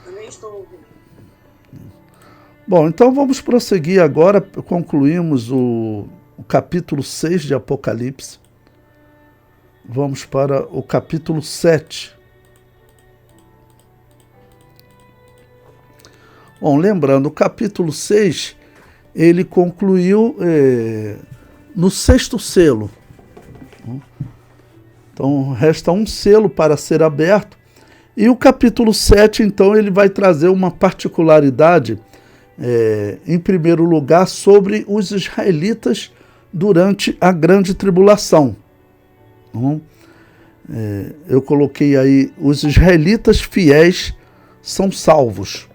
Também estou ouvindo. Bom, então vamos prosseguir agora. Concluímos o capítulo 6 de Apocalipse. Vamos para o capítulo 7. Bom, lembrando, o capítulo 6, ele concluiu no 6º selo. Então, resta um selo para ser aberto. E o capítulo 7, então, ele vai trazer uma particularidade, em primeiro lugar, sobre os israelitas durante a grande tribulação. Eu coloquei aí, os israelitas fiéis são salvos.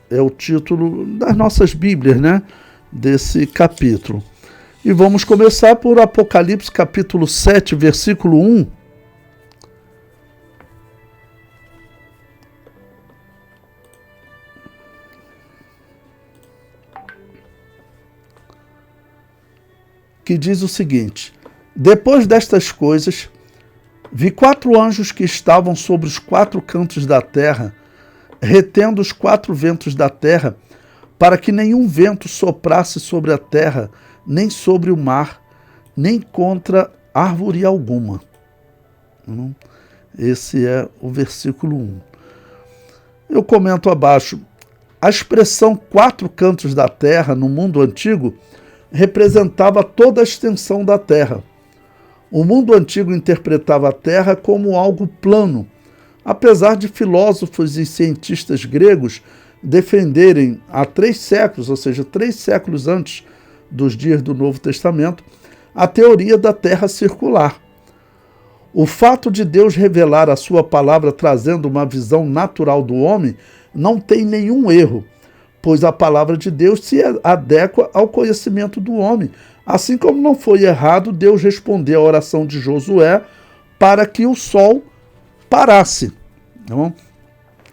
É o título das nossas Bíblias, né? Desse capítulo. E vamos começar por Apocalipse capítulo 7, versículo 1. Que diz o seguinte: depois destas coisas, vi 4 anjos que estavam sobre os 4 cantos da terra, retendo os 4 ventos da terra, para que nenhum vento soprasse sobre a terra, nem sobre o mar, nem contra árvore alguma. Esse é o versículo 1. Eu comento abaixo. A expressão 4 cantos da terra no mundo antigo representava toda a extensão da terra. O mundo antigo interpretava a terra como algo plano, apesar de filósofos e cientistas gregos defenderem há 3 séculos, ou seja, 3 séculos antes dos dias do Novo Testamento, a teoria da terra circular. O fato de Deus revelar a sua palavra trazendo uma visão natural do homem não tem nenhum erro, pois a palavra de Deus se adequa ao conhecimento do homem. Assim como não foi errado Deus responder a oração de Josué para que o sol parasse.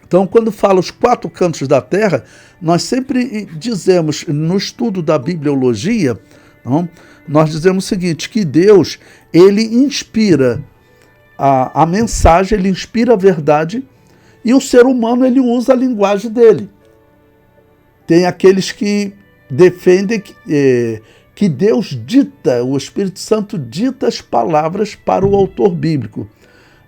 Então, quando fala os 4 cantos da terra, nós sempre dizemos, no estudo da bibliologia, nós dizemos o seguinte, que Deus, ele inspira a mensagem, ele inspira a verdade, e o ser humano, ele usa a linguagem dele. Tem aqueles que defendem que Deus dita, o Espírito Santo dita as palavras para o autor bíblico.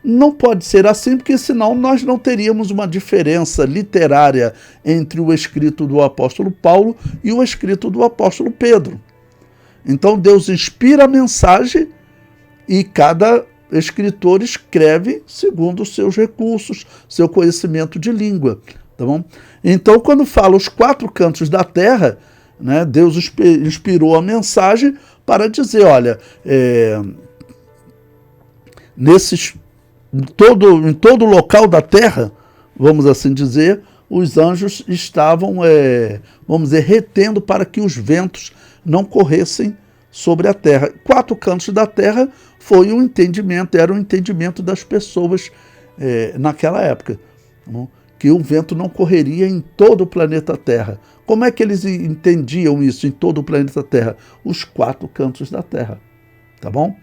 Não pode ser assim, porque senão nós não teríamos uma diferença literária entre o escrito do apóstolo Paulo e o escrito do apóstolo Pedro. Então Deus inspira a mensagem e cada escritor escreve segundo os seus recursos, seu conhecimento de língua. Tá bom? Então, quando fala os 4 cantos da terra, né, Deus inspirou a mensagem para dizer, olha, em todo local da terra, vamos assim dizer, os anjos estavam, vamos dizer, retendo para que os ventos não corressem sobre a terra. 4 cantos da terra foi um entendimento, era um entendimento das pessoas naquela época, tá bom? Que o vento não correria em todo o planeta Terra. Como é que eles entendiam isso em todo o planeta Terra? Os 4 cantos da Terra, tá bom?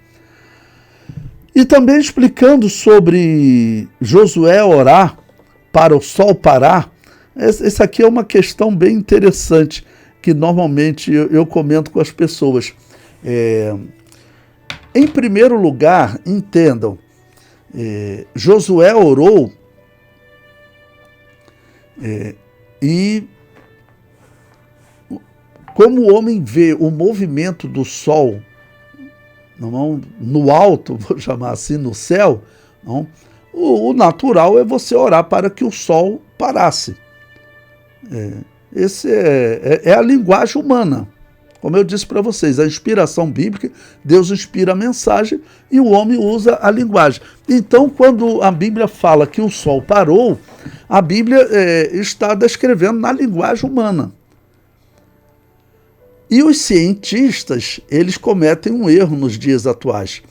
E também explicando sobre Josué orar para o sol parar, essa aqui é uma questão bem interessante, que normalmente eu comento com as pessoas. Em primeiro lugar, entendam, Josué orou e como o homem vê o movimento do sol no alto, vou chamar assim, no céu, o natural é você orar para que o sol parasse. Esse é a linguagem humana. Como eu disse para vocês, a inspiração bíblica, Deus inspira a mensagem e o homem usa a linguagem. Então, quando a Bíblia fala que o sol parou, a Bíblia está descrevendo na linguagem humana. E os cientistas, eles cometem um erro nos dias atuais,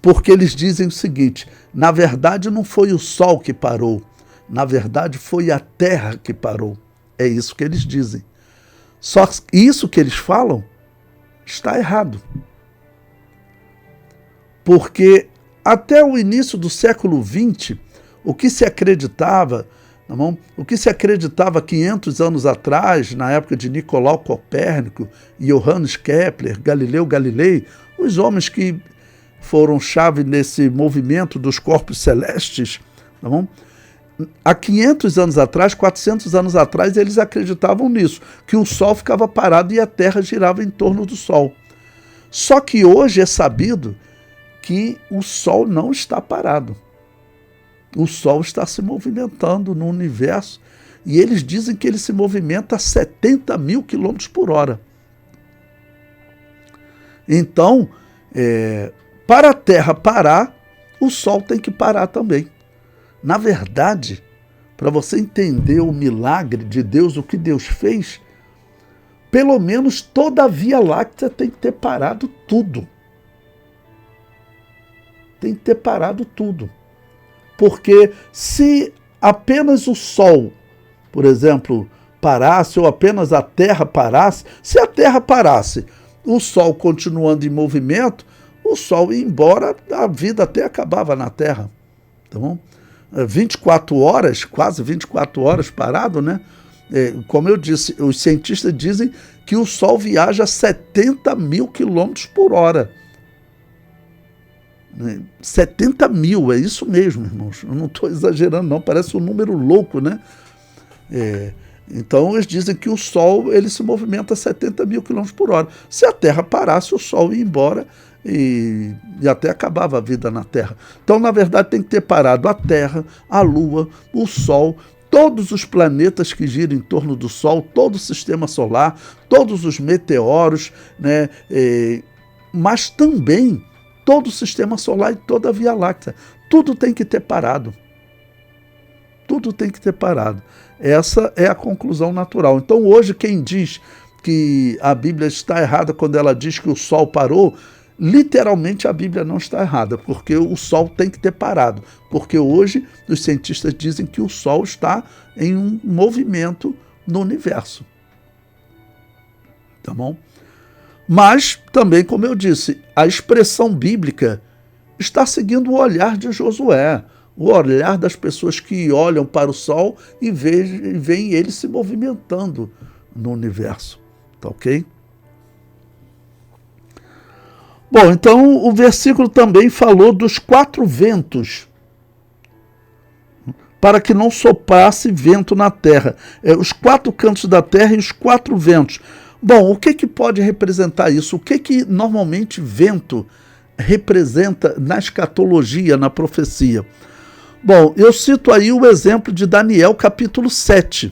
porque eles dizem o seguinte, na verdade não foi o sol que parou, na verdade foi a terra que parou. É isso que eles dizem. Só que isso que eles falam está errado. Porque até o início do século XX, o que se acreditava, tá bom? O que se acreditava 500 anos atrás, na época de Nicolau Copérnico, Johannes Kepler, Galileu Galilei, os homens que foram chave nesse movimento dos corpos celestes, tá bom? Há 500 anos atrás, 400 anos atrás, eles acreditavam nisso, que o Sol ficava parado e a Terra girava em torno do Sol. Só que hoje é sabido que o Sol não está parado. O Sol está se movimentando no universo e eles dizem que ele se movimenta a 70 mil quilômetros por hora. Então, para a Terra parar, o Sol tem que parar também. Na verdade, para você entender o milagre de Deus, o que Deus fez, pelo menos toda a Via Láctea tem que ter parado tudo. Tem que ter parado tudo. Porque se apenas o Sol, por exemplo, parasse, ou apenas a Terra parasse, se a Terra parasse, o Sol continuando em movimento, o Sol ia embora, a vida até acabava na Terra. Tá bom? 24 horas, quase 24 horas parado, né? Como eu disse, os cientistas dizem que o Sol viaja a 70 mil quilômetros por hora. 70 mil, é isso mesmo, irmãos. Eu não estou exagerando, não. Parece um número louco, né? Então, eles dizem que o Sol ele se movimenta a 70 mil quilômetros por hora. Se a Terra parasse, o Sol ia embora e até acabava a vida na Terra. Então, na verdade, tem que ter parado a Terra, a Lua, o Sol, todos os planetas que giram em torno do Sol, todo o sistema solar, todos os meteoros, né? Mas também todo o sistema solar e toda a Via Láctea. Tudo tem que ter parado. Tudo tem que ter parado. Essa é a conclusão natural. Então, hoje, quem diz que a Bíblia está errada quando ela diz que o Sol parou, literalmente a Bíblia não está errada, porque o Sol tem que ter parado. Porque hoje os cientistas dizem que o Sol está em um movimento no universo. Tá bom? Mas, também, como eu disse, a expressão bíblica está seguindo o olhar de Josué, o olhar das pessoas que olham para o Sol e veem ele se movimentando no universo. Tá ok? Bom, então o versículo também falou dos 4 ventos, para que não soprasse vento na terra. Os 4 cantos da terra e os 4 ventos. Bom, o que pode representar isso? O que normalmente vento representa na escatologia, na profecia? Bom, eu cito aí o exemplo de Daniel capítulo 7.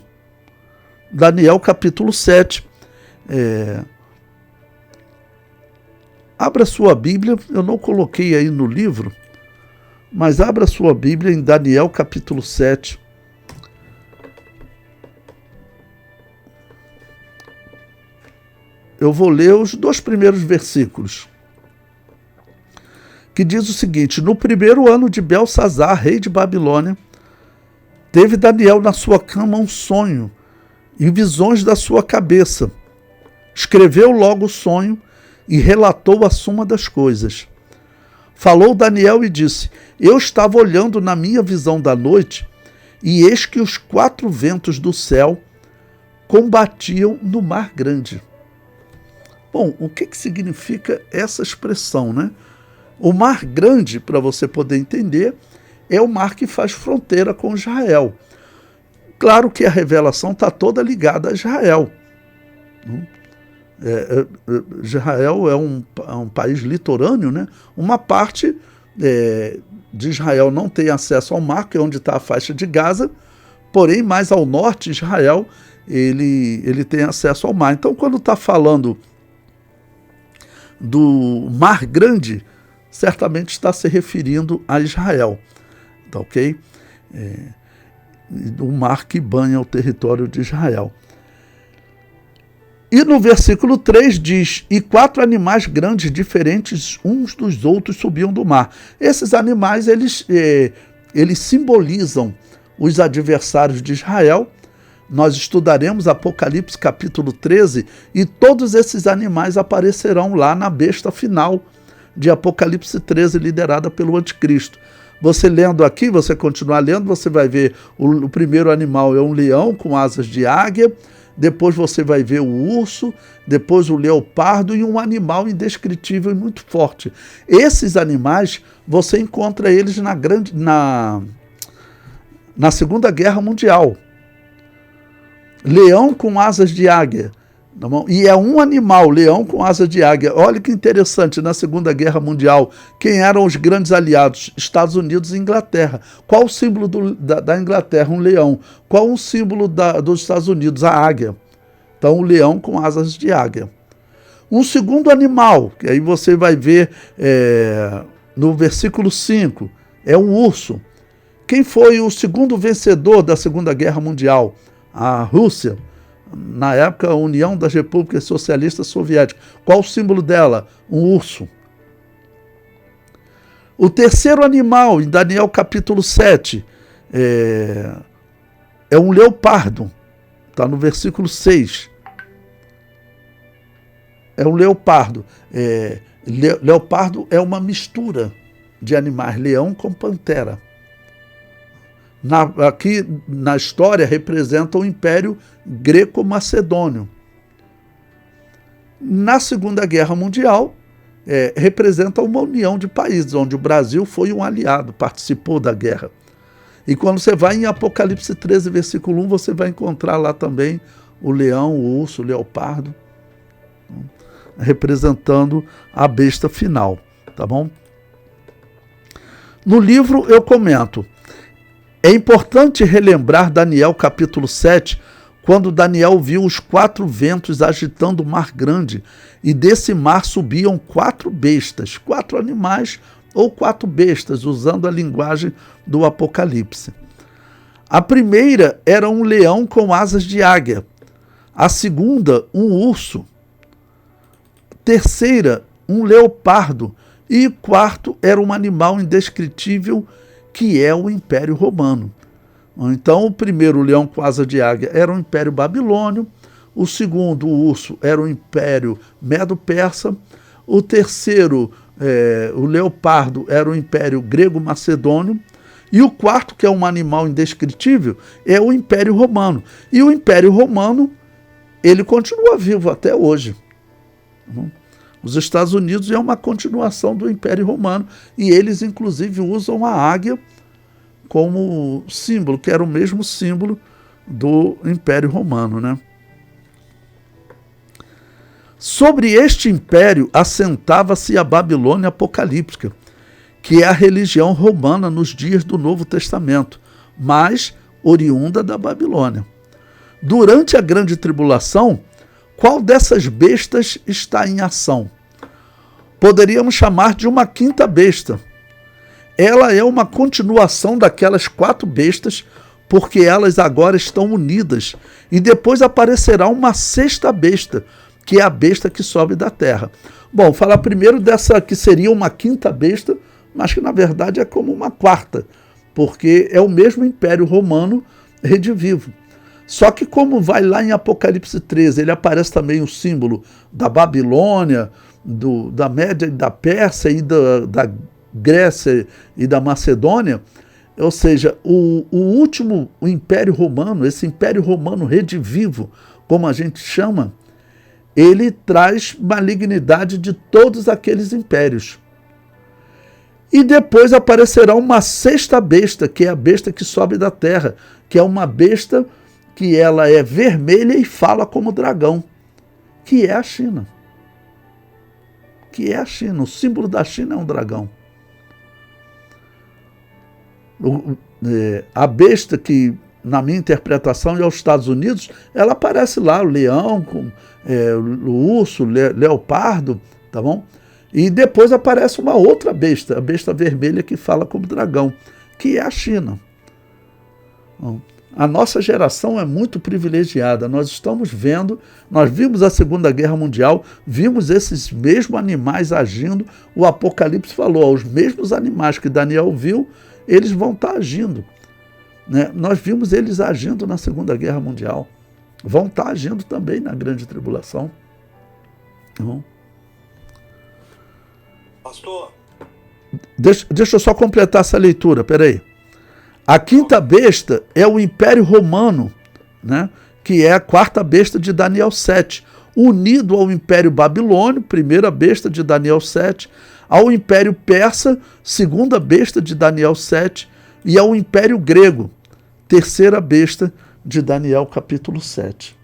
Daniel capítulo 7. Abra sua Bíblia, eu não coloquei aí no livro, mas abra sua Bíblia em Daniel capítulo 7. Eu vou ler os 2 primeiros versículos, que diz o seguinte: no primeiro ano de Belsazar, rei de Babilônia, teve Daniel na sua cama um sonho e visões da sua cabeça. Escreveu logo o sonho e relatou a suma das coisas. Falou Daniel e disse: eu estava olhando na minha visão da noite, e eis que os 4 ventos do céu combatiam no mar grande. Bom, o que significa essa expressão, né? O mar grande, para você poder entender, é o mar que faz fronteira com Israel. Claro que a revelação está toda ligada a Israel. Israel é um país litorâneo, né? Uma parte de Israel não tem acesso ao mar, que é onde está a faixa de Gaza, porém, mais ao norte, Israel ele tem acesso ao mar. Então, quando está falando do Mar Grande, certamente está se referindo a Israel, tá ok? O mar que banha o território de Israel. E no versículo 3 diz: e 4 animais grandes, diferentes uns dos outros, subiam do mar. Esses animais, eles simbolizam os adversários de Israel. Nós estudaremos Apocalipse capítulo 13 e todos esses animais aparecerão lá na besta final de Apocalipse 13, liderada pelo anticristo. Você lendo aqui, você continuar lendo, você vai ver o primeiro animal é um leão com asas de águia, depois você vai ver o urso, depois o leopardo e um animal indescritível e muito forte. Esses animais, você encontra eles na Segunda Guerra Mundial. Leão com asas de águia. E é um animal, leão com asas de águia. Olha que interessante, na Segunda Guerra Mundial, quem eram os grandes aliados? Estados Unidos e Inglaterra. Qual o símbolo da Inglaterra? Um leão. Qual o símbolo dos Estados Unidos? A águia. Então, o leão com asas de águia. Um segundo animal, que aí você vai ver no versículo 5, é o urso. Quem foi o segundo vencedor da Segunda Guerra Mundial? A Rússia. Na época, a União das Repúblicas Socialistas Soviéticas. Qual o símbolo dela? Um urso. O terceiro animal, em Daniel capítulo 7, é um leopardo. Está no versículo 6. É um leopardo. Leopardo é uma mistura de animais, leão com pantera. Aqui na história representa o Império Greco-Macedônio. Na Segunda Guerra Mundial, representa uma união de países, onde o Brasil foi um aliado, participou da guerra. E quando você vai em Apocalipse 13, versículo 1, você vai encontrar lá também o leão, o urso, o leopardo, representando a besta final, tá bom? No livro eu comento, é importante relembrar Daniel capítulo 7, quando Daniel viu os 4 ventos agitando o mar grande, e desse mar subiam 4 bestas, 4 animais ou 4 bestas, usando a linguagem do Apocalipse. A primeira era um leão com asas de águia, a segunda, um urso, terceira, um leopardo, e o quarto era um animal indescritível, que é o Império Romano. Então, o primeiro, o leão com asa de águia, era o Império Babilônio, o segundo, o urso, era o Império Medo-Persa, o terceiro, o leopardo, era o Império Grego-Macedônio, e o quarto, que é um animal indescritível, é o Império Romano. E o Império Romano, ele continua vivo até hoje. Os Estados Unidos é uma continuação do Império Romano, e eles, inclusive, usam a águia como símbolo, que era o mesmo símbolo do Império Romano, né? Sobre este império assentava-se a Babilônia apocalíptica, que é a religião romana nos dias do Novo Testamento, mas oriunda da Babilônia. Durante a grande tribulação, qual dessas bestas está em ação? Poderíamos chamar de uma quinta besta. Ela é uma continuação daquelas 4 bestas, porque elas agora estão unidas, e depois aparecerá uma sexta besta, que é a besta que sobe da terra. Bom, falar primeiro dessa que seria uma quinta besta, mas que na verdade é como uma quarta, porque é o mesmo Império Romano redivivo. Só que como vai lá em Apocalipse 13, ele aparece também o símbolo da Babilônia, da Média e da Pérsia e da Grécia e da Macedônia, ou seja, o último Império Romano, esse Império Romano redivivo, como a gente chama, ele traz malignidade de todos aqueles impérios. E depois aparecerá uma sexta besta, que é a besta que sobe da terra, que é uma besta que ela é vermelha e fala como dragão, que é a China. Que é a China. O símbolo da China é um dragão. A besta que, na minha interpretação, é os Estados Unidos, ela aparece lá, o leão, o urso, leopardo, tá bom? E depois aparece uma outra besta, a besta vermelha que fala como dragão, que é a China. Bom, a nossa geração é muito privilegiada. Nós estamos vendo, nós vimos a Segunda Guerra Mundial, vimos esses mesmos animais agindo. O Apocalipse falou, os mesmos animais que Daniel viu, eles vão estar agindo. Né? Nós vimos eles agindo na Segunda Guerra Mundial. Vão estar agindo também na Grande Tribulação. Pastor, Deixa eu só completar essa leitura, peraí. A quinta besta é o Império Romano, né, que é a quarta besta de Daniel 7, unido ao Império Babilônio, primeira besta de Daniel 7, ao Império Persa, segunda besta de Daniel 7, e ao Império Grego, terceira besta de Daniel capítulo 7.